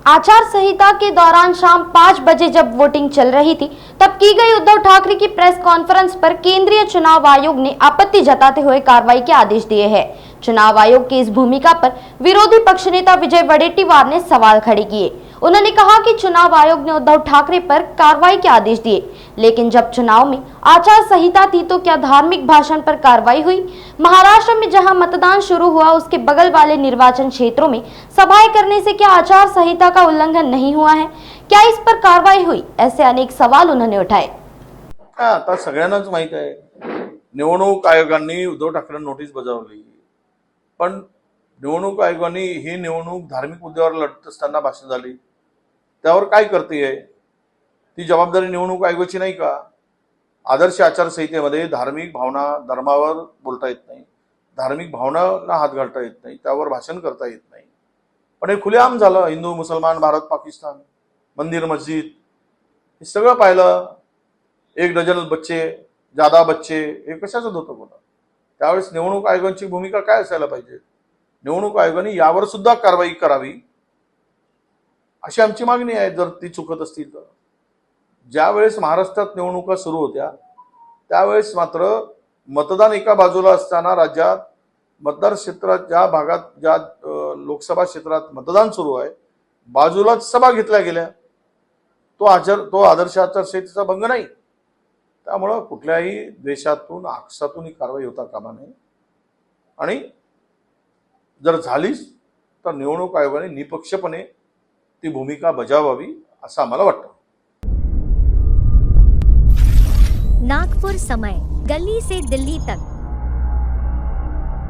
आचार संहिता के दौरान शाम 5 बजे जब वोटिंग चल रही थी, तब की गई उद्धव ठाकरे की प्रेस कॉन्फ्रेंस पर केंद्रीय चुनाव आयोग ने आपत्ति जताते हुए कार्रवाई के आदेश दिए हैं। चुनाव आयोग की इस भूमिका पर विरोधी पक्ष नेता विजय वडेट्टीवार ने सवाल खड़े किए। उन्होंने कहा कि चुनाव आयोग ने उद्धव ठाकरे पर कार्रवाई के आदेश दिए, लेकिन जब चुनाव में आचार संहिता थी तो क्या धार्मिक भाषण पर कार्रवाई हुई? महाराष्ट्र में जहां मतदान शुरू हुआ उसके बगल वाले निर्वाचन क्षेत्रों में सभाएं करने से क्या आचार संहिता का उल्लंघन नहीं हुआ है? क्या इस पर कार्रवाई हुई? ऐसे अनेक सवाल उन्होंने उठाए। आता सगळ्यांनाच माहित आहे, निवडणूक आयोगाने उद्धव ठाकरे नोटीस बजावली, पण निवडणूक आयोगाने ही निवडणूक धार्मिक मुद्द्यावर लढत असताना भाषण झाली, त्यावर काय करतेय? ती जबाबदारी निवडणूक आयोगाची नाही का? आदर्श आचारसंहितेमध्ये धार्मिक भावना, धर्मावर बोलता येत नाही, धार्मिक भावनांना हात घालता येत नाही, त्यावर भाषण करता येत नाही। पण हे खुलेआम झालं। हिंदू, मुसलमान, भारत, पाकिस्तान, मंदिर, मस्जिद हे सगळं पाहिलं। 1 डझन बच्चे, ज्यादा बच्चे, हे कशाचं होतं बोला? त्यावेळेस निवडणूक आयोगाची भूमिका काय असायला पाहिजे? निवडणूक आयोगाने यावर सुद्धा कारवाई करावी अशी आमची मागणी आहे, जर ती चुकत असतील तर। ज्यावेळेस महाराष्ट्रात निवडणुका सुरू होत्या त्यावेळेस मात्र मतदान एका बाजूला असताना राज्यात मतदार क्षेत्रात ज्या भागात ज्या लोकसभा क्षेत्रात मतदान सुरू आहे बाजूलाच सभा घेतल्या गेल्या। तो आदर्श आचारसंहितेचा भंग नाही। त्यामुळे कुठल्याही द्वेषातून, आक्षेपातून ही कारवाई होता कामा नये आणि जर झालीच तर निवडणूक आयोगाने निपक्षपणे ती भूमिका बजावावी असं आम्हाला वाटतं। नागपुर समय, गली से दिल्ली तक।